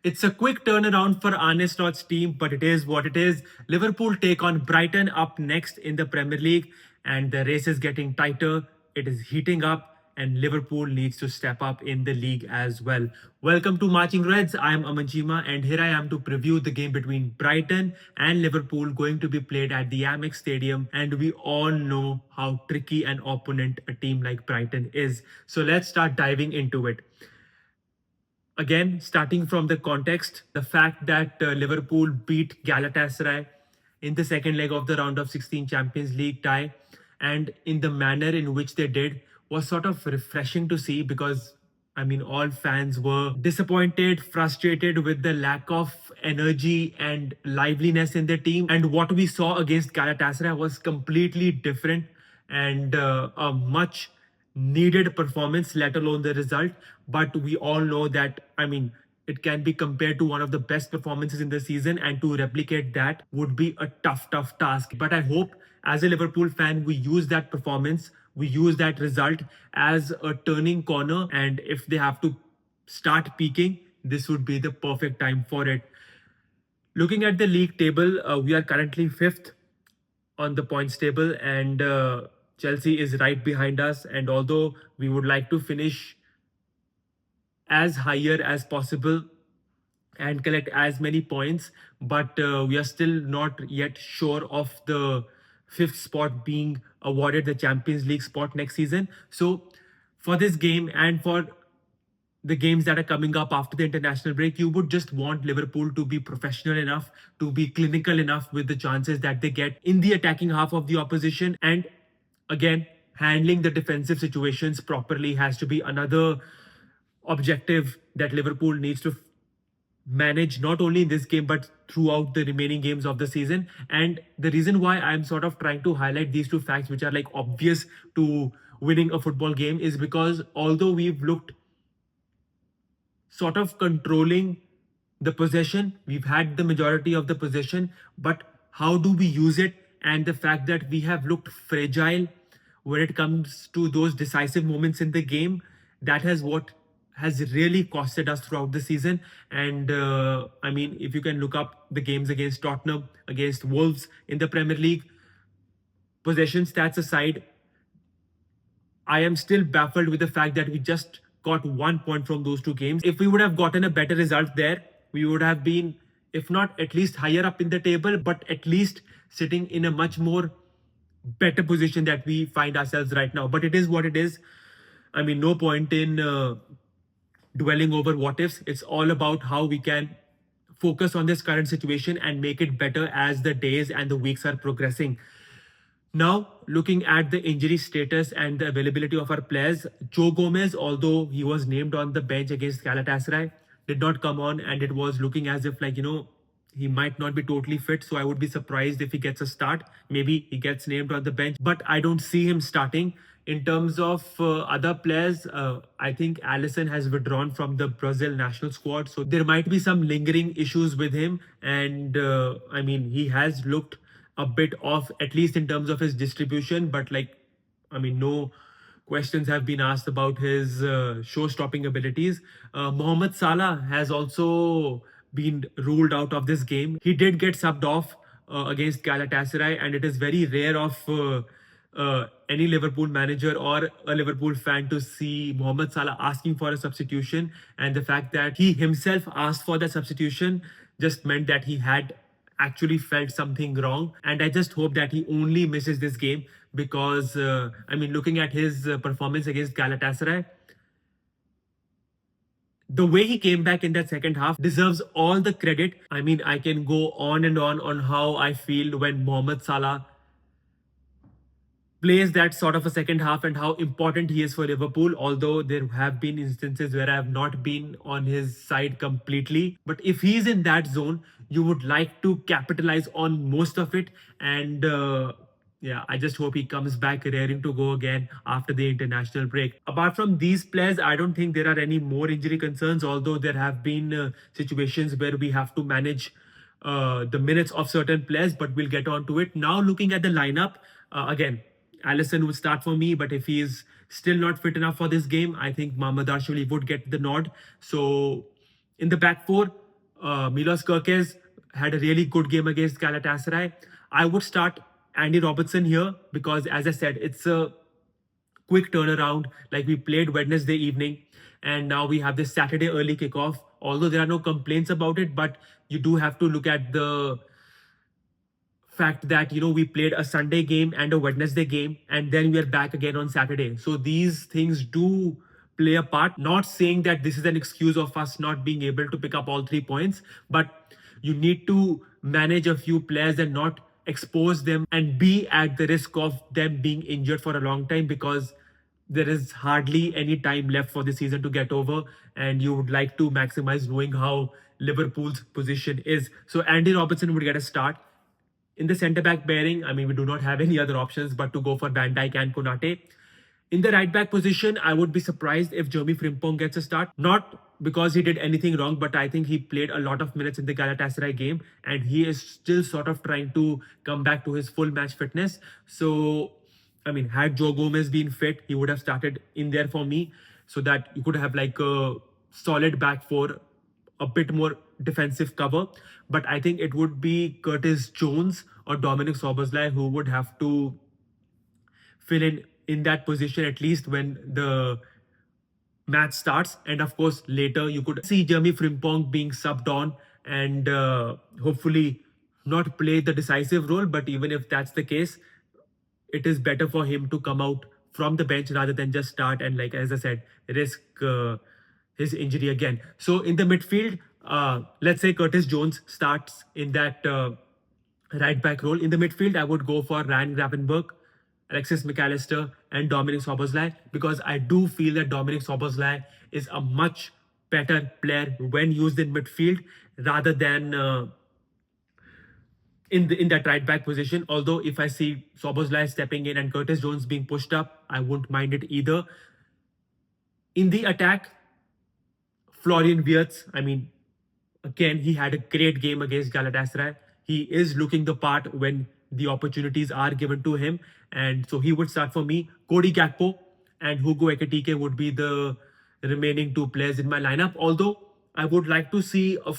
It's a quick turnaround for Arne Slot's team, but it is what it is. Liverpool take on Brighton up next in the Premier League, and the race is getting tighter. It is heating up, and Liverpool needs to step up in the league as well. Welcome to Marching Reds. I am Amanjima, and here I am to preview the game between Brighton and Liverpool going to be played at the Amex Stadium. And we all know how tricky an opponent a team like Brighton is. So let's start diving into it. Again, starting from the context, the fact that Liverpool beat Galatasaray in the second leg of the round of 16 Champions League tie, and in the manner in which they did, was sort of refreshing to see because all fans were disappointed, frustrated with the lack of energy and liveliness in the team. And what we saw against Galatasaray was completely different and a much needed performance, let alone the result. But we all know that, it can be compared to one of the best performances in the season, and to replicate that would be a tough task. But I hope, as a Liverpool fan, we use that performance, we use that result as a turning corner. And if they have to start peaking, this would be the perfect time for it. Looking at the league table, we are currently fifth on the points table, and Chelsea is right behind us. And although we would like to finish as higher as possible and collect as many points, but we are still not yet sure of the fifth spot being awarded the Champions League spot next season. So for this game and for the games that are coming up after the international break, you would just want Liverpool to be professional enough, to be clinical enough with the chances that they get in the attacking half of the opposition. And again, handling the defensive situations properly has to be another objective that Liverpool needs to manage, not only in this game but throughout the remaining games of the season. And the reason why I'm sort of trying to highlight these two facts, which are like obvious to winning a football game, is because although we've looked sort of controlling the possession, we've had the majority of the possession, but how do we use it? And the fact that we have looked fragile when it comes to those decisive moments in the game, that has what has really costed us throughout the season. And if you can look up the games against Tottenham, against Wolves in the Premier League, possession stats aside, I am still baffled with the fact that we just got 1 point from those two games. If we would have gotten a better result there, we would have been, if not at least higher up in the table, but at least sitting in a much more better position that we find ourselves right now. But it is what it is. No point in dwelling over what ifs. It's all about how we can focus on this current situation and make it better as the days and the weeks are progressing. Now, looking at the injury status and the availability of our players, Joe Gomez, although he was named on the bench against Galatasaray, did not come on, and it was looking as if, he might not be totally fit. So I would be surprised if he gets a start. Maybe he gets named on the bench, but I don't see him starting. In terms of other players, I think Alisson has withdrawn from the Brazil national squad. So there might be some lingering issues with him. And he has looked a bit off, at least in terms of his distribution. But no questions have been asked about his show-stopping abilities. Mohamed Salah has also been ruled out of this game. He did get subbed off against Galatasaray, and it is very rare of any Liverpool manager or a Liverpool fan to see Mohamed Salah asking for a substitution. And the fact that he himself asked for the substitution just meant that he had actually felt something wrong. And I just hope that he only misses this game because, looking at his performance against Galatasaray, the way he came back in that second half deserves all the credit. I can go on and on how I feel when Mohamed Salah plays that sort of a second half and how important he is for Liverpool. Although there have been instances where I have not been on his side completely. But if he's in that zone, you would like to capitalize on most of it. And I just hope he comes back raring to go again after the international break. Apart from these players, I don't think there are any more injury concerns, although there have been situations where we have to manage the minutes of certain players, but we'll get on to it. Now, looking at the lineup, again, Alisson would start for me, but if he is still not fit enough for this game, I think Mohamed Ashwali would get the nod. So in the back four, Milos Kerkez had a really good game against Galatasaray. I would start Andy Robertson here because, as I said, it's a quick turnaround. Like we played Wednesday evening, and now we have this Saturday early kickoff. Although there are no complaints about it, but you do have to look at the fact that we played a Sunday game and a Wednesday game, and then we are back again on Saturday. So these things do play a part. Not saying that this is an excuse of us not being able to pick up all 3 points, but you need to manage a few players and not expose them and be at the risk of them being injured for a long time, because there is hardly any time left for the season to get over, and you would like to maximize knowing how Liverpool's position is. So Andy Robertson would get a start. In the centre back pairing, I mean, we do not have any other options but to go for Van Dijk and Konate. In the right back position, I would be surprised if Jeremy Frimpong gets a start. Not because he did anything wrong, but I think he played a lot of minutes in the Galatasaray game and he is still sort of trying to come back to his full match fitness. So, I mean, had Joe Gomez been fit, he would have started in there for me so that you could have like a solid back four, a bit more defensive cover. But I think it would be Curtis Jones or Dominic Soboslai who would have to fill in that position, at least when the match starts. And of course, later you could see Jeremy Frimpong being subbed on and hopefully not play the decisive role. But even if that's the case, it is better for him to come out from the bench rather than just start and, like as I said, risk his injury again. So in the midfield, let's say Curtis Jones starts in that right back role. In the midfield, I would go for Ryan Gravenberch, Alexis McAllister, and Dominic Soboslai, because I do feel that Dominic Soboslai is a much better player when used in midfield rather than in that right back position. Although if I see Soboslai stepping in and Curtis Jones being pushed up, I wouldn't mind it either. In the attack, Florian Wirtz, I mean, again, he had a great game against Galatasaray. He is looking the part when the opportunities are given to him. And so he would start for me. Cody Gakpo and Hugo Ekitike would be the remaining two players in my lineup. Although I would like to see a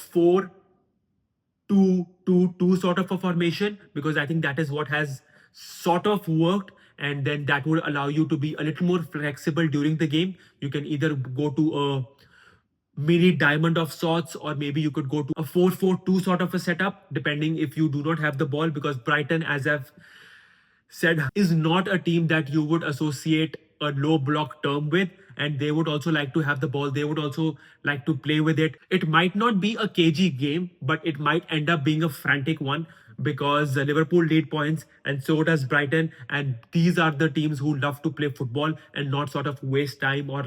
4-2-2-2 sort of a formation, because I think that is what has sort of worked. And then that would allow you to be a little more flexible during the game. You can either go to a mini diamond of sorts, or maybe you could go to a 4-4-2 sort of a setup, depending if you do not have the ball, because Brighton, as I've said, is not a team that you would associate a low block term with, and they would also like to have the ball. They would also like to play with it. It might not be a cagey game, but it might end up being a frantic one, because Liverpool lead points and so does Brighton, and these are the teams who love to play football and not sort of waste time or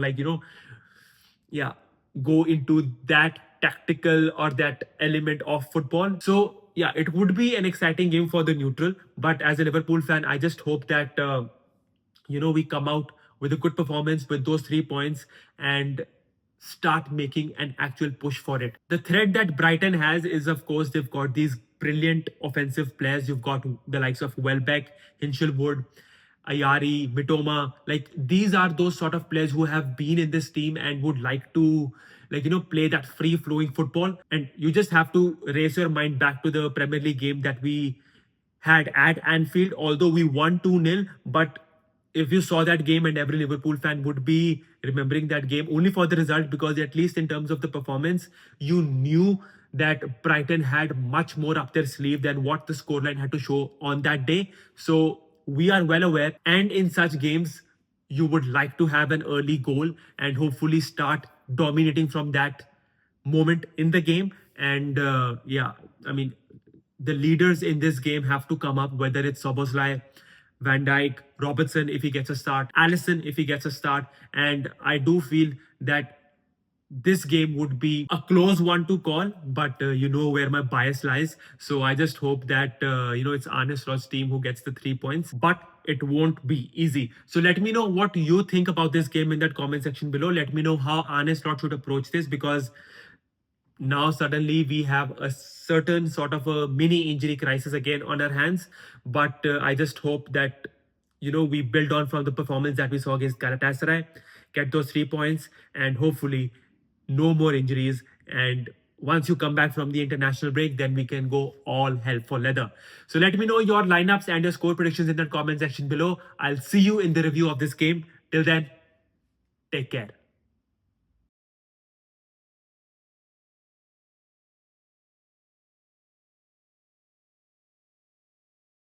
go into that tactical or that element of football. So yeah, it would be an exciting game for the neutral. But as a Liverpool fan, I just hope that we come out with a good performance with those 3 points and start making an actual push for it. The threat that Brighton has is, of course, they've got these brilliant offensive players. You've got the likes of Welbeck, Hinchelwood, Ayari, Mitoma. Like, these are those sort of players who have been in this team and would like to play that free flowing football. And you just have to raise your mind back to the Premier League game that we had at Anfield. Although we won 2-0, but if you saw that game, and every Liverpool fan would be remembering that game only for the result, because at least in terms of the performance, you knew that Brighton had much more up their sleeve than what the scoreline had to show on that day. So we are well aware, and in such games, you would like to have an early goal and hopefully start dominating from that moment in the game. And I mean, the leaders in this game have to come up, whether it's Soboslai, Van Dijk, Robertson if he gets a start, Allison if he gets a start. And I do feel that this game would be a close one to call, but you know where my bias lies. So I just hope that it's Arne Slot's team who gets the 3 points, but it won't be easy. So let me know what you think about this game in that comment section below. Let me know how Arne Slot should approach this, because now suddenly we have a certain sort of a mini injury crisis again on our hands. But I just hope that we build on from the performance that we saw against Galatasaray, get those 3 points, and hopefully no more injuries, and once you come back from the international break, then we can go all hell for leather. So let me know your lineups and your score predictions in the comment section below. I'll see you in the review of this game. Till then, take care.